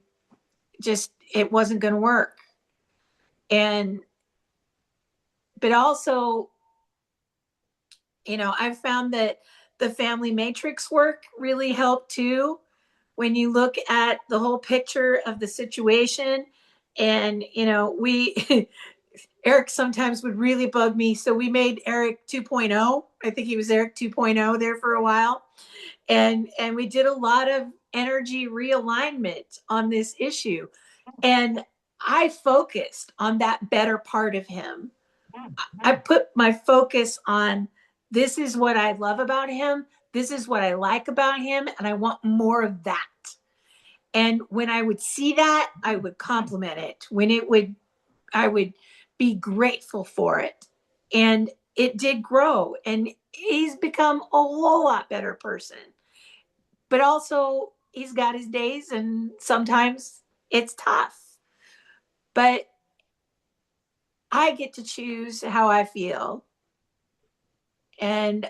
just, it wasn't going to work. And, but also, I've found that the family matrix work really helped too. When you look at the whole picture of the situation, and, we, Eric sometimes would really bug me. So we made Eric 2.0. I think he was Eric 2.0 there for a while. And we did a lot of energy realignment on this issue. And I focused on that better part of him. I put my focus on, this is what I love about him. This is what I like about him. And I want more of that. And when I would see that, I would compliment it. I would be grateful for it. And it did grow. And he's become a whole lot better person. But also, he's got his days, and sometimes it's tough. But I get to choose how I feel. And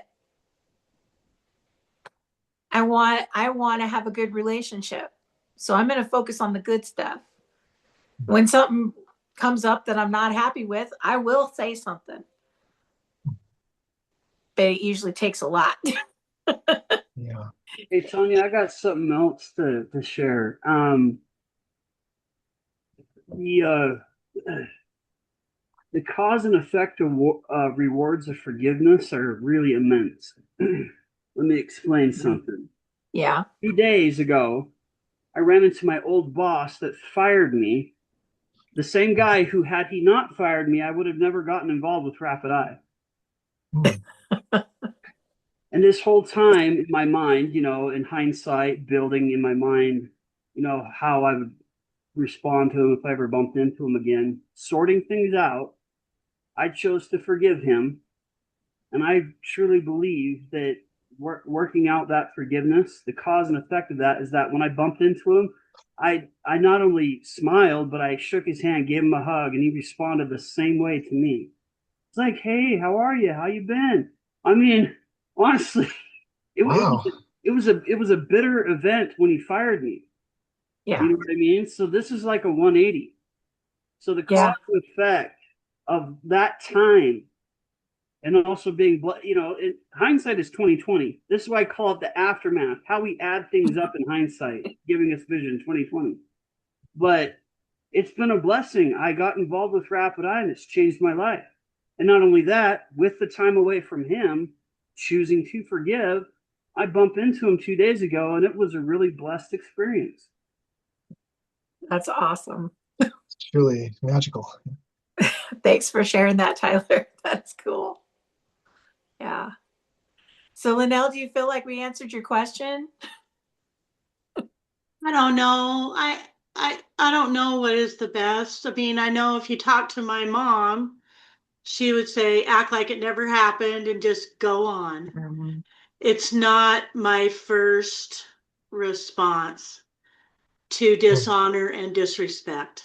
I want to have a good relationship. So I'm going to focus on the good stuff. When something comes up that I'm not happy with, I will say something. But it usually takes a lot. Yeah. Hey Tanya, I got something else to share. The the cause and effect of rewards of forgiveness are really immense. Let me explain something. Yeah. 3 days ago, I ran into my old boss that fired me. The same guy who, had he not fired me, I would have never gotten involved with Rapid Eye. Hmm. And this whole time in my mind, in hindsight, building in my mind, how I would respond to him if I ever bumped into him again, sorting things out, I chose to forgive him. And I truly believe that working out that forgiveness, the cause and effect of that is that when I bumped into him, I not only smiled, but I shook his hand, gave him a hug, and he responded the same way to me. It's like, hey, how are you? How you been? I mean, honestly, Wow. it was a bitter event when he fired me. Yeah. You know what I mean? So this is like a 180. So the Yeah. cause and effect of that time, and also being, hindsight is 2020. This is why I call it the aftermath, how we add things up in hindsight, giving us vision 2020. But it's been a blessing. I got involved with Rapid Eye and it's changed my life. And not only that, with the time away from him, choosing to forgive, I bumped into him 2 days ago and it was a really blessed experience. That's awesome. It's truly magical. Thanks for sharing that, Tyler. That's cool. Yeah. So Linnell, do you feel like we answered your question? I don't know. I don't know what is the best. I mean, I know if you talk to my mom, she would say, act like it never happened and just go on. Mm-hmm. It's not my first response to Hmm. dishonor and disrespect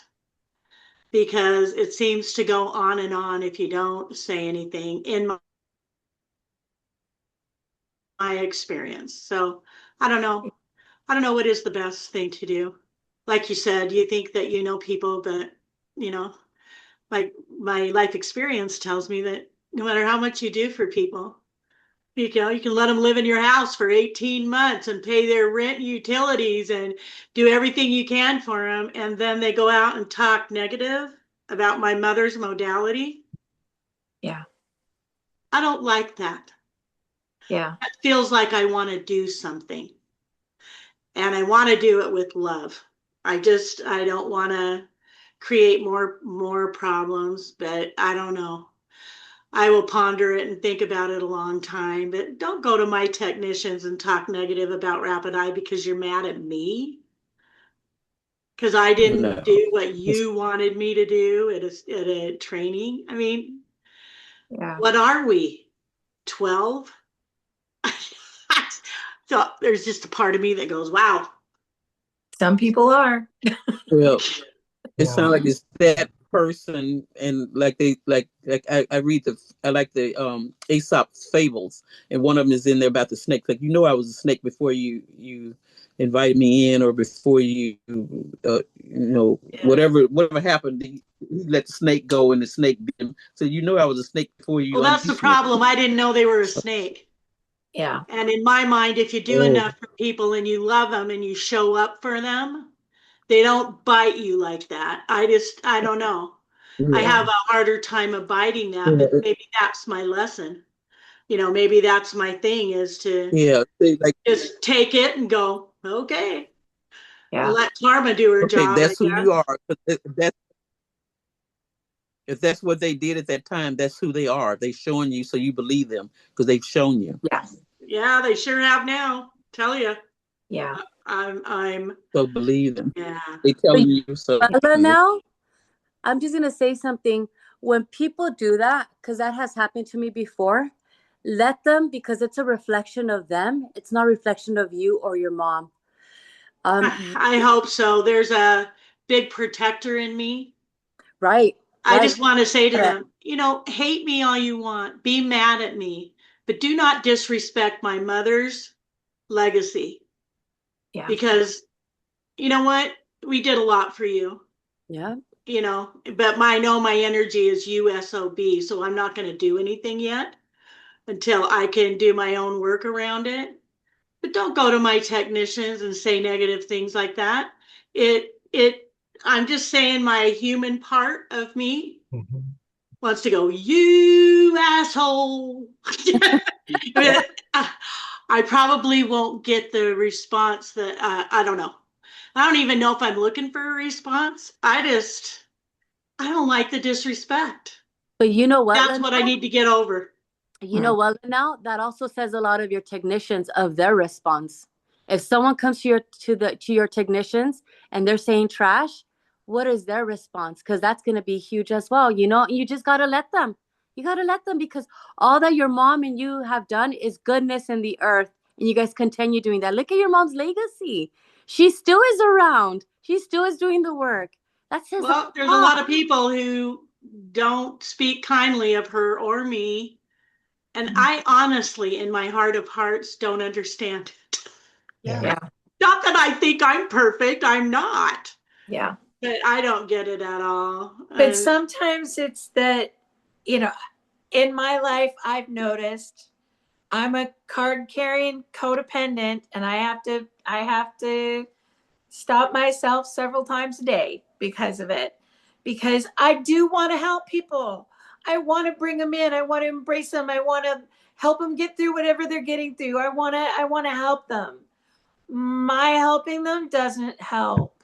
because it seems to go on and on if you don't say anything in my experience. So I don't know. I don't know what is the best thing to do. Like you said, you think that you know people, but you know, like my life experience tells me that no matter how much you do for people, you can let them live in your house for 18 months and pay their rent and utilities and do everything you can for them. And then they go out and talk negative about my mother's modality. Yeah. I don't like that. Yeah. It feels like I want to do something and I want to do it with love. I don't want to create more problems, but I don't know. I will ponder it and think about it a long time, but don't go to my technicians and talk negative about Rapid Eye because you're mad at me. Because I didn't No. do what you wanted me to do at a training. I mean, Yeah. what are we? 12? So there's just a part of me that goes, wow. Some people are. Well, it Yeah. sounds like it's that person, and like I read I like the Aesop fables, and one of them is in there about the snake. Like, I was a snake before you invited me in, or before whatever happened, he let the snake go and the snake bit him. So I was a snake before you Well, that's the unleashed me. problem. I didn't know they were a snake. Yeah. And in my mind, if you do Oh, enough for people and you love them and you show up for them, they don't bite you like that. I don't know. I yeah, have a harder time abiding that, but yeah, maybe that's my lesson. Maybe that's my thing is to yeah. Like, just take it and go, okay, Yeah. let karma do her okay, job, I that's who you guess. are. If that's what they did at that time, that's who they are. They're showing you, so you believe them because they've shown you. Yeah. Yeah, they sure have now. Tell you. Yeah. I'm, So believe them. yeah. They telling you so. But now, I'm just gonna say something. When people do that, because that has happened to me before, let them, because it's a reflection of them. It's not a reflection of you or your mom. I hope so. There's a big protector in me. Right. I Right. just want to say to them, hate me all you want, be mad at me, but do not disrespect my mother's legacy. Yeah. Because you know what? We did a lot for you. Yeah. But I know my energy is USOB, so I'm not going to do anything yet until I can do my own work around it. But don't go to my technicians and say negative things like that. I'm just saying my human part of me wants to go, you asshole. But I probably won't get the response that I don't know. I don't even know if I'm looking for a response. I don't like the disrespect. But you know what, That's what I need to get over. You know what, now that also says a lot of your technicians of their response. If someone comes to your technicians and they're saying trash, what is their response? Because that's going to be huge as well. You just got to let them. You got to let them, because all that your mom and you have done is goodness in the earth. And you guys continue doing that. Look at your mom's legacy. She still is around. She still is doing the work. That says there's a lot of people who don't speak kindly of her or me. And I honestly, in my heart of hearts, don't understand it. Yeah. Not that I think I'm perfect. I'm not. Yeah. But I don't get it at all. But sometimes it's that, in my life, I've noticed I'm a card carrying codependent, and I have to stop myself several times a day because of it, because I do want to help people. I want to bring them in. I want to embrace them. I want to help them get through whatever they're getting through. I want to help them. My helping them doesn't help.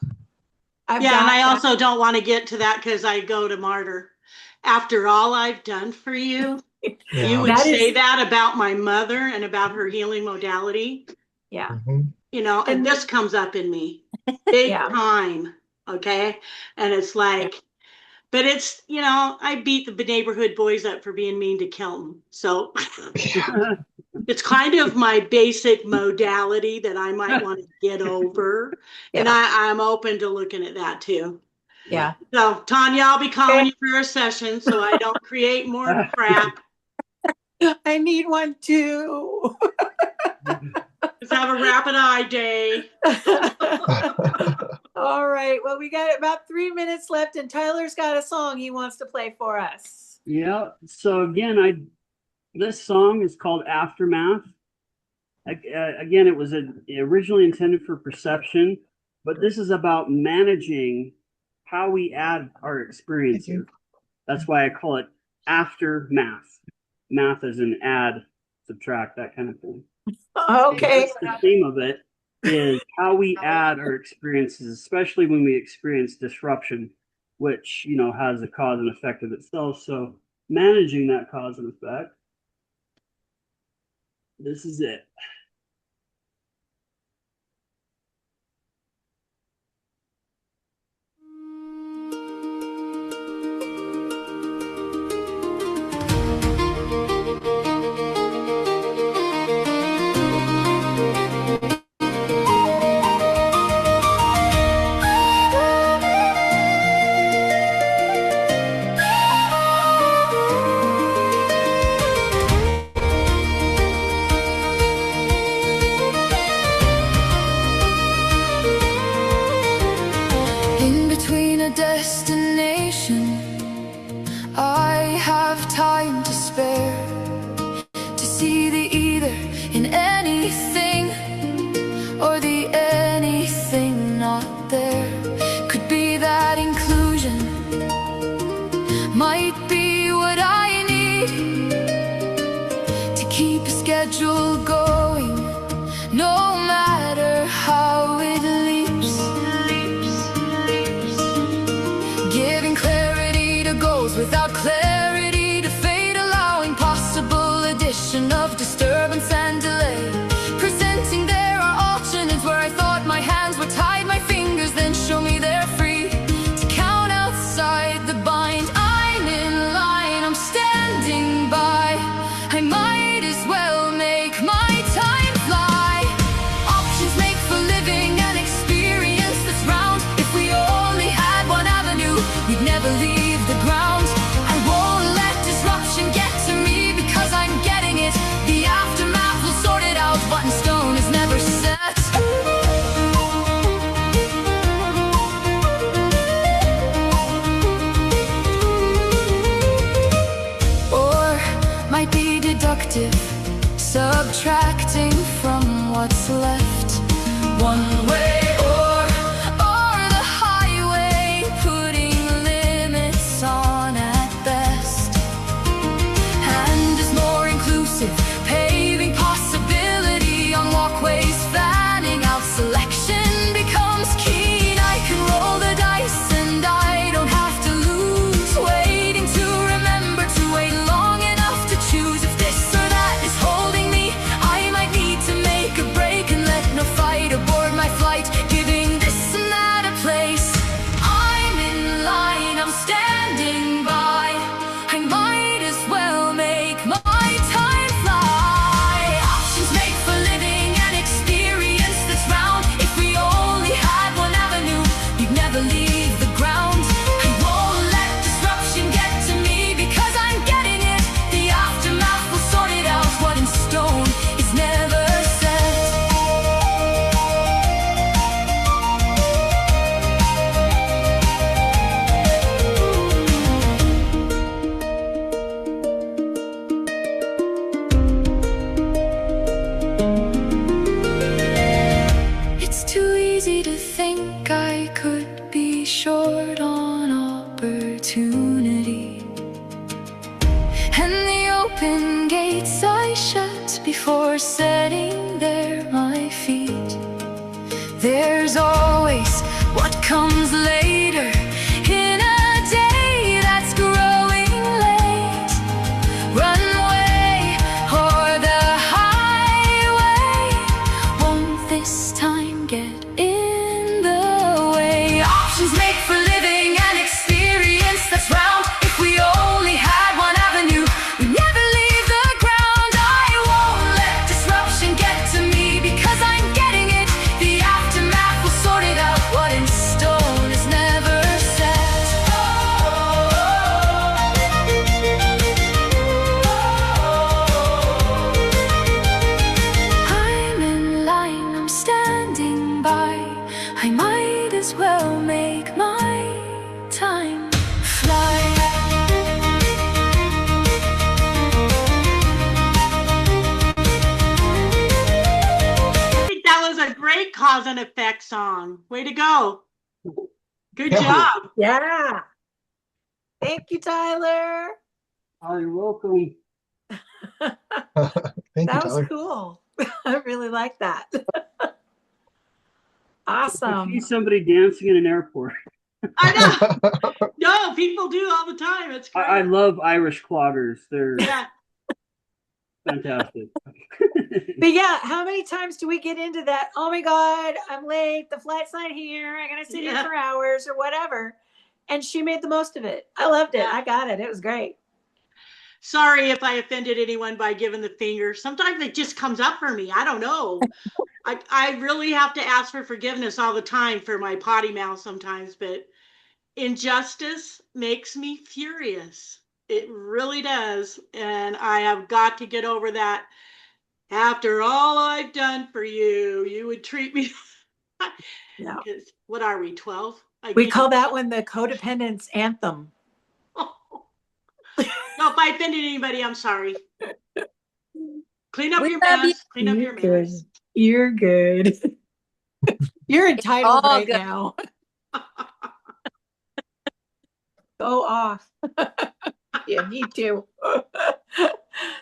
And I also don't want to get to that, because I go to martyr. After all I've done for you, you would say that about my mother and about her healing modality. Yeah. And this comes up in me big time. Okay. And it's like, but it's, I beat the neighborhood boys up for being mean to Kelton. So it's kind of my basic modality that I might want to get over. And I'm open to looking at that too. Yeah. So Tanya, I'll be calling you for a session so I don't create more crap. I need one too. Let's have a rapid eye day. All right. Well, we got about 3 minutes left, and Tyler's got a song he wants to play for us. Yeah. So again, this song is called Aftermath. Again, it was originally intended for perception, but this is about managing how we add our experiences. That's why I call it Aftermath. Math is an add, subtract, that kind of thing. Okay. The theme of it is how we add our experiences, especially when we experience disruption, which, has a cause and effect of itself. So managing that cause and effect. This is it. what's left. One way or the highway, putting limits on at best. And is more inclusive, paving possibility on walkways, fanning out selection becomes keen. I can roll the dice and I don't have to lose, waiting to remember to wait long enough to choose. If this or that is holding me, I might need to make a break and let no fight aboard my flight, giving this and that a place. I'm in line, I'm standing by, I might as well make my time fly. Options make for living an experience that's round. If we only had one avenue, you'd never leave the ground. I won't let disruption get to me, because I'm getting it. The aftermath will sort it out. What in stone is never set. It's too easy to think I could be short on opportunity, and the open gates I shut before setting there my feet. There's always what comes later in a day that's growing late. Runway or the highway, won't this time get in the way? Options make for living an experience that's round. If we only had one avenue, we'd never leave the ground. I won't let disruption get to me, because I'm getting it. The aftermath will sort it out. What in stone is never set. I'm in line, I'm standing by, I might as well make my time fly. I think that was a great cause and effect song. Way to go. Good Yeah. job. Yeah. Thank you, Tyler. Oh, you're welcome. Thank you, That was Tyler. cool. I really like that. I Awesome. see somebody dancing in an airport. I know. No, people do all the time. It's great. I love Irish cloggers. They're Yeah. fantastic. But yeah, how many times do we get into that? Oh my God, I'm late. The flight's not here. I gotta sit here Yeah. for hours or whatever. And she made the most of it. I loved it. Yeah. I got it. It was great. Sorry if I offended anyone by giving the finger. Sometimes it just comes up for me. I don't know. I really have to ask for forgiveness all the time for my potty mouth sometimes, but injustice makes me furious. It really does. And I have got to get over that. After all I've done for you, you would treat me. Yeah. Because what are we, 12? We call that one the codependence anthem. No, if I offended anybody, I'm sorry. Clean up We your love you. mess. Clean up your You're mess. good. You're good. You're entitled all right good. now. Go off. Yeah, me too.